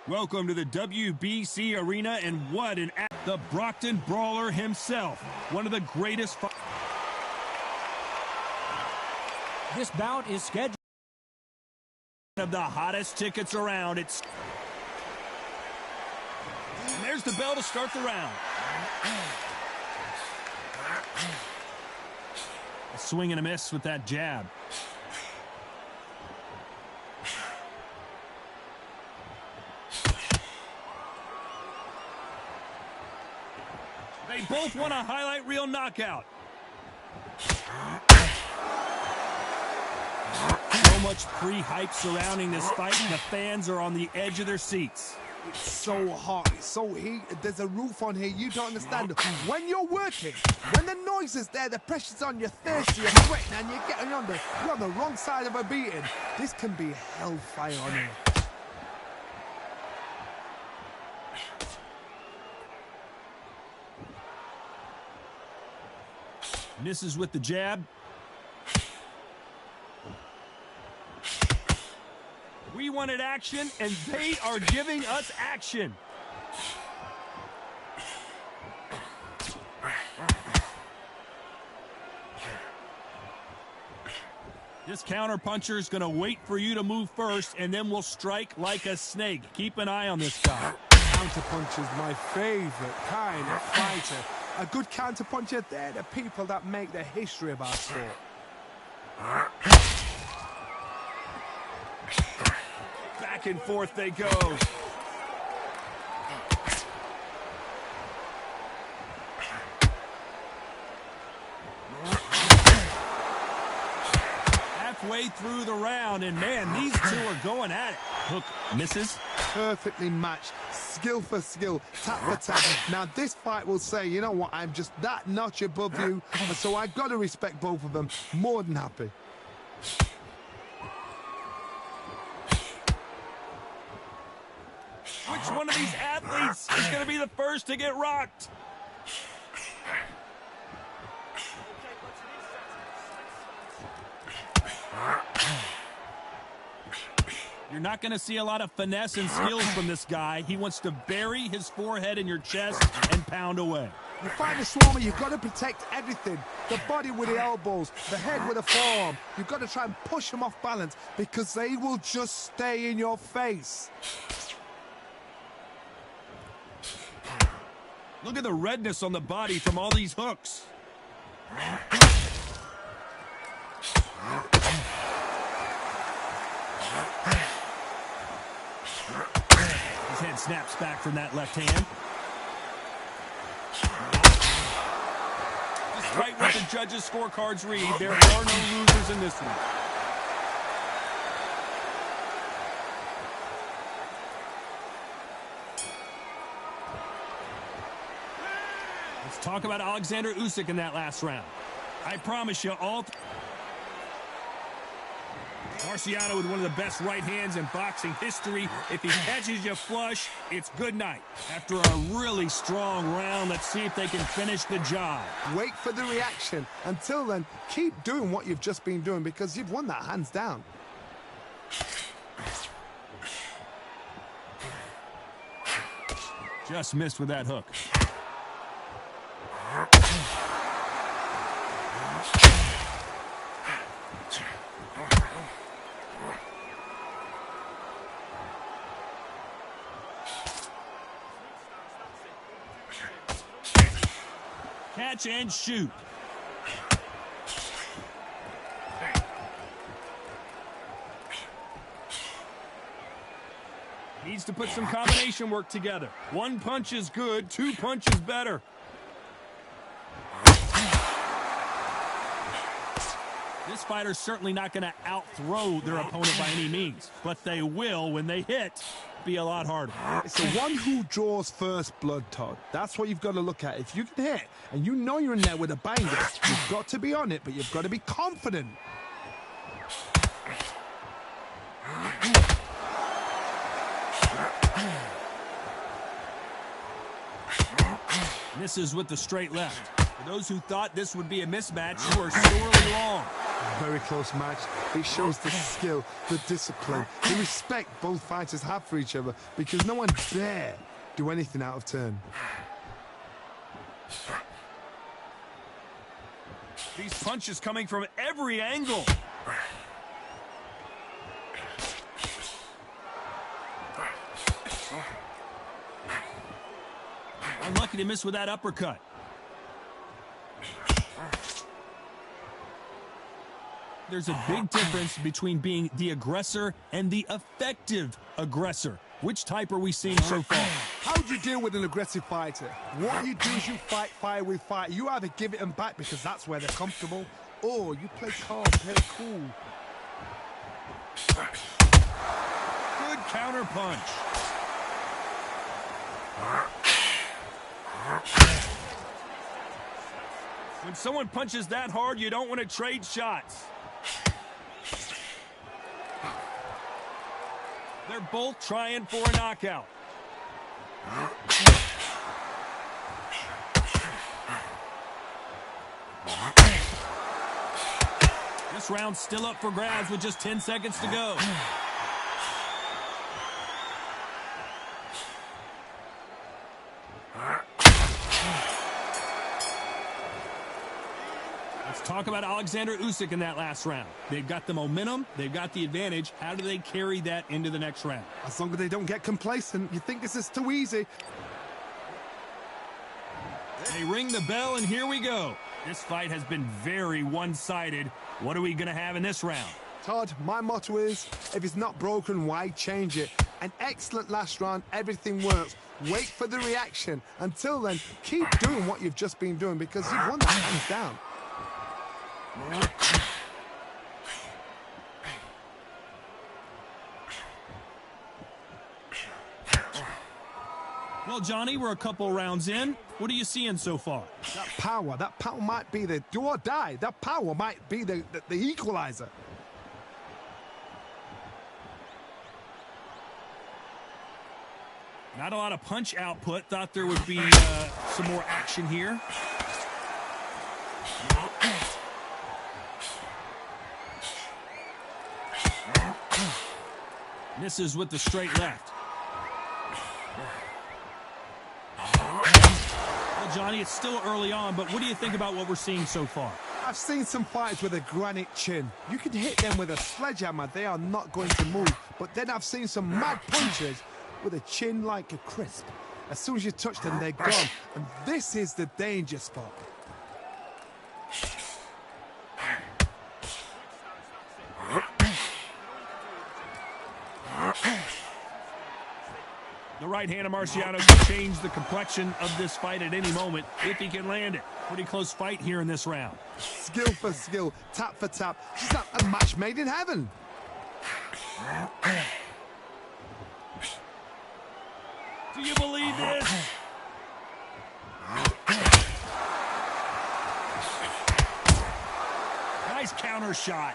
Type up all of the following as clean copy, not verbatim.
Welcome to the WBC arena, and what an the Brockton Brawler himself, one of the greatest. This bout is scheduled Of the hottest tickets around. And there's the bell to start the round. A swing and a miss with that jab. They both want a highlight reel knockout. So much pre-hype surrounding this fight, and the fans are on the edge of their seats. It's so hot, it's so heated, there's a roof on here, you don't understand. When you're working, when the noise is there, the pressure's on, you're thirsty, you're sweating, and you're on the wrong side of a beating. This can be hellfire on here. Misses with the jab. We wanted action, and they are giving us action. This counter-puncher is going to wait for you to move first, and then we'll strike like a snake. Keep an eye on this guy. Counter-puncher is my favorite kind of fighter. A good counter-puncher, they're the people that make the history of our sport. Back and forth they go. Halfway through the round, and man, these two are going at it. Hook misses. Perfectly matched, skill for skill, tap for tap. Now this fight will say, you know what, I'm just that notch above you, so I've got to respect both of them. More than happy. Which one of these athletes is going to be the first to get rocked? You're not going to see a lot of finesse and skills from this guy. He wants to bury his forehead in your chest and pound away. You fight a Swarmer, you've got to protect everything. The body with the elbows, the head with the forearm. You've got to try and push them off balance because they will just stay in your face. Look at the redness on the body from all these hooks. His head snaps back from that left hand. Despite what the judges' scorecards read, there are no losers in this one. Let's talk about Alexander Usyk in that last round. I promise you, Marciano with one of the best right hands in boxing history. If he catches you flush, it's good night. After a really strong round, let's see if they can finish the job. Wait for the reaction. Until then, keep doing what you've just been doing because you've won that hands down. Just missed with that hook. Catch and shoot. Needs to put some combination work together. One punch is good, two punches better. This fighter's certainly not going to out-throw their opponent by any means, but they will, when they hit, be a lot harder. It's the one who draws first blood, Todd. That's what you've got to look at. If you can hit, and you know you're in there with a banger, you've got to be on it, but you've got to be confident. Misses with the straight left. For those who thought this would be a mismatch, you are sorely wrong. Very close match. It shows the skill, the discipline, the respect both fighters have for each other because no one dare do anything out of turn. These punches coming from every angle. Unlucky to miss with that uppercut. There's a big difference between being the aggressor and the effective aggressor. Which type are we seeing so far? How do you deal with an aggressive fighter? What you do is you fight fire with fire. You either give it them back because that's where they're comfortable, or you play calm, play cool. Good counter punch. When someone punches that hard, you don't want to trade shots. They're both trying for a knockout. This round's still up for grabs with just 10 seconds to go. Let's talk about Alexander Usyk in that last round. They've got the momentum, they've got the advantage. How do they carry that into the next round? As long as they don't get complacent, you think this is too easy. They ring the bell, and here we go. This fight has been very one-sided. What are we going to have in this round? Todd, my motto is, if it's not broken, why change it? An excellent last round, everything works. Wait for the reaction. Until then, keep doing what you've just been doing because you've won that hands down. Well, Johnny, we're a couple rounds in. What are you seeing so far? That power might be the do or die. That power might be the equalizer. Not a lot of punch output. Thought there would be some more action here. Misses with the straight left. Well, Johnny, it's still early on, but what do you think about what we're seeing so far? I've seen some fighters with a granite chin. You can hit them with a sledgehammer. They are not going to move. But then I've seen some mad punchers with a chin like a crisp. As soon as you touch them, they're gone. And this is the danger spot. The right hand of Marciano can change the complexion of this fight at any moment if he can land it. Pretty close fight here in this round. Skill for skill, tap for tap. Just a match made in heaven. Do you believe this? Nice counter shot.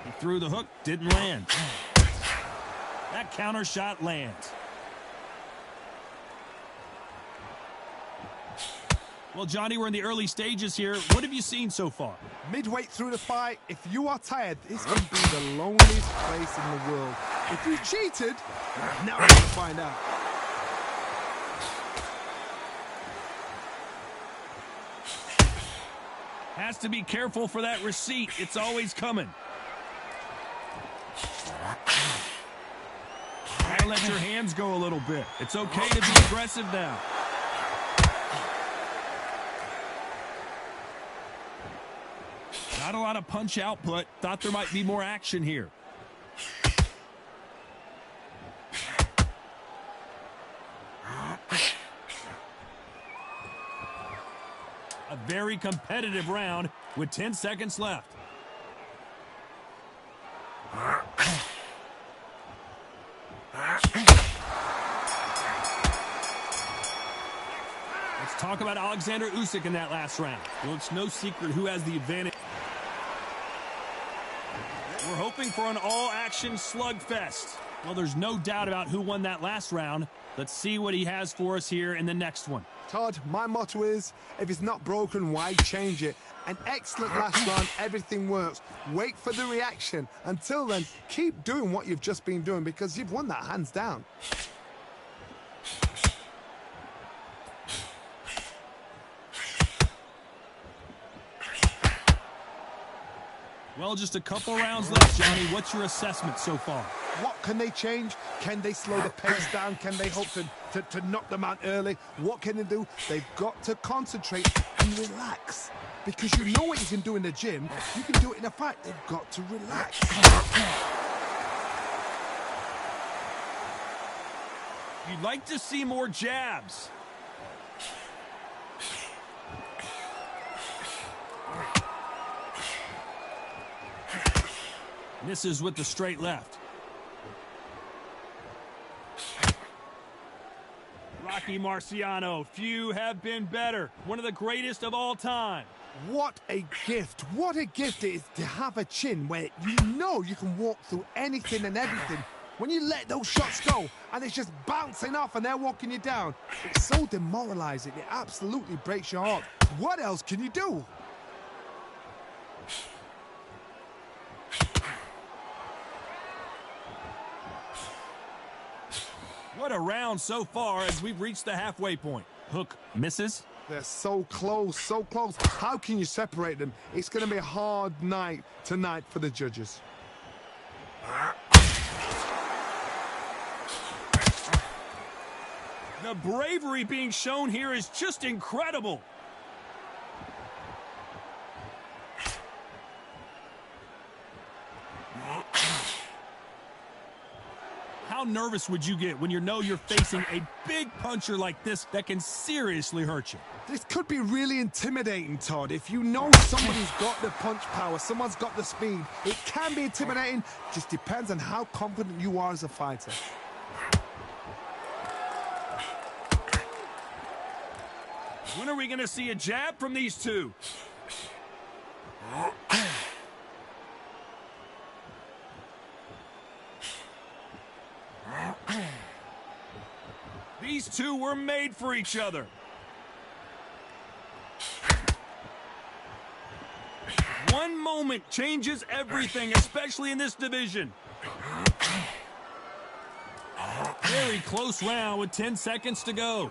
He threw the hook, didn't land. That counter shot lands. Well, Johnny, we're in the early stages here. What have you seen so far? Midway through the fight, if you are tired, this can be the loneliest place in the world. If you cheated, now we're going to find out. Has to be careful for that receipt. It's always coming. Gotta let your hands go a little bit. It's okay to be aggressive now. Not a lot of punch output. Thought there might be more action here. A very competitive round with 10 seconds left. Let's talk about Alexander Usyk in that last round. Well, it's no secret who has the advantage. We're hoping for an all-action slugfest. Well, there's no doubt about who won that last round. Let's see what he has for us here in the next one. Todd, my motto is, if it's not broken, why change it? An excellent last round, everything works. Wait for the reaction. Until then, keep doing what you've just been doing because you've won that hands down. Well, just a couple rounds left, Johnny. What's your assessment so far? What can they change? Can they slow the pace down? Can they hope to knock them out early? What can they do? They've got to concentrate and relax. Because you know what you can do in the gym, you can do it in a fight. They've got to relax. You'd like to see more jabs. Misses with the straight left. Rocky Marciano, few have been better. One of the greatest of all time. What a gift. What a gift it is to have a chin where you know you can walk through anything and everything. When you let those shots go and it's just bouncing off and they're walking you down, it's so demoralizing. It absolutely breaks your heart. What else can you do? What a round so far as we've reached the halfway point. Hook misses. They're so close, so close. How can you separate them? It's going to be a hard night tonight for the judges. The bravery being shown here is just incredible. How nervous would you get when you know you're facing a big puncher like this that can seriously hurt you? This could be really intimidating, Todd. If you know somebody's got the punch power, someone's got the speed, it can be intimidating. Just depends on how confident you are as a fighter. When are we going to see a jab from these two? These two were made for each other. One moment changes everything, especially in this division. Very close round with 10 seconds to go.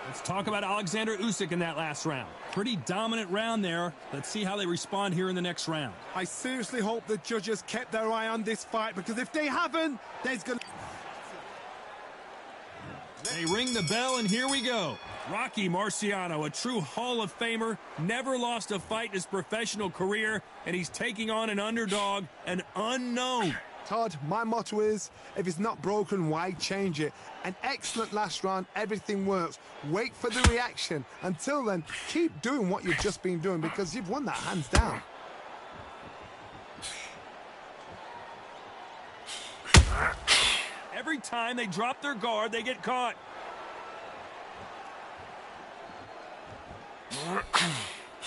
Let's talk about Alexander Usyk in that last round. Pretty dominant round there. Let's see how they respond here in the next round. I seriously hope the judges kept their eye on this fight, because if they haven't, there's going to... They ring the bell, and here we go. Rocky Marciano, a true Hall of Famer, never lost a fight in his professional career, and he's taking on an underdog, an unknown. Todd, my motto is, if it's not broken, why change it? An excellent last round, everything works. Wait for the reaction. Until then, keep doing what you've just been doing because you've won that hands down. Every time they drop their guard, they get caught.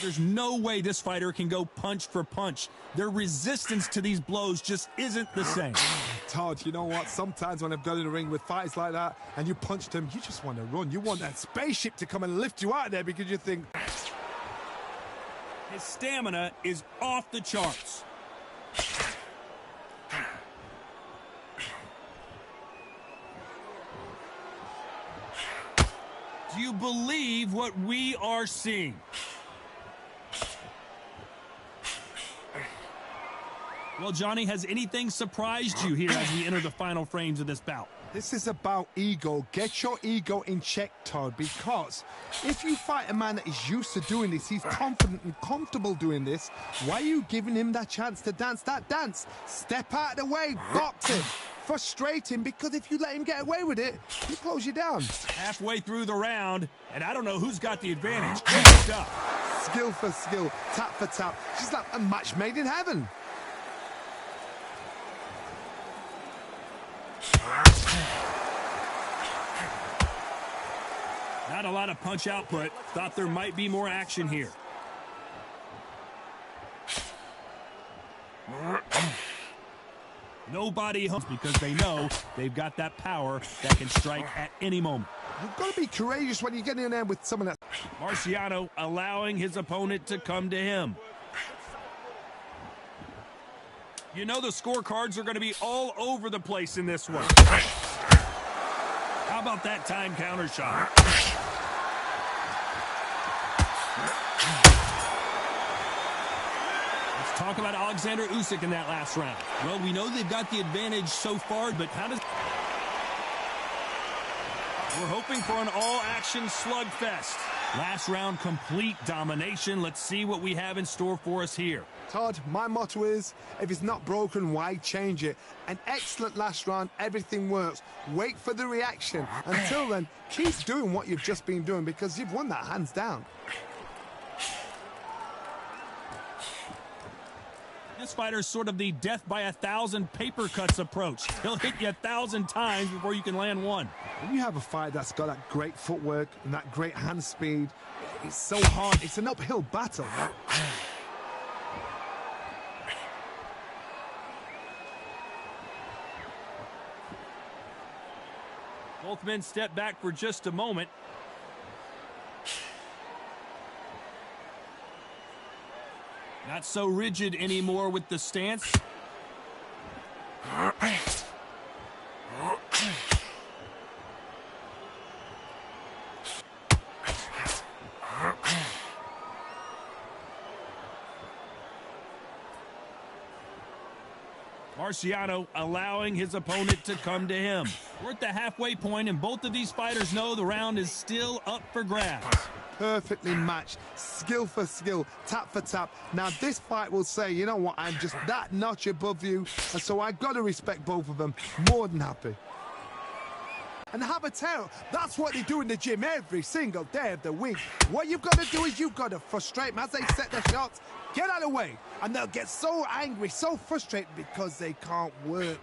There's no way this fighter can go punch for punch. Their resistance to these blows just isn't the same. Todd, you know what? Sometimes when I've got in the ring with fighters like that and you punch them, you just want to run. You want that spaceship to come and lift you out of there because you think... His stamina is off the charts. Do you believe what we are seeing? Well, Johnny, has anything surprised you here as we enter the final frames of this bout? This is about ego. Get your ego in check, Todd, because if you fight a man that is used to doing this, he's confident and comfortable doing this, why are you giving him that chance to dance that dance? Step out of the way, box him. Frustrate him, because if you let him get away with it, he close you down. Halfway through the round, and I don't know who's got the advantage. Good stuff. Skill for skill, tap for tap. She's like a match made in heaven. Not a lot of punch output. Thought there might be more action here. Nobody home because they know they've got that power that can strike at any moment. You've got to be courageous when you get in there with someone that... Marciano allowing his opponent to come to him. You know the scorecards are going to be all over the place in this one. How about that time counter shot? Let's talk about Alexander Usyk in that last round. Well, we know they've got the advantage so far, but how does... We're hoping for an all-action slugfest. Last round, complete domination. Let's see what we have in store for us here. Todd, my motto is, if it's not broken, why change it? An excellent last round, everything works. Wait for the reaction. Until then, keep doing what you've just been doing because you've won that hands down. This fighter's sort of the death by 1,000 paper cuts approach. He'll hit you 1,000 times before you can land one. When you have a fight that's got that great footwork and that great hand speed, it's so hard. It's an uphill battle. Both men step back for just a moment. Not so rigid anymore with the stance. Marciano allowing his opponent to come to him. We're at the halfway point, and both of these fighters know the round is still up for grabs. Perfectly matched, skill for skill, tap for tap. Now this fight will say, you know what, I'm just that notch above you, and so I got to respect both of them. More than happy. And have a tell, that's what they do in the gym every single day of the week. What you've got to do is you've got to frustrate them as they set their shots. Get out of the way, and they'll get so angry, so frustrated because they can't work.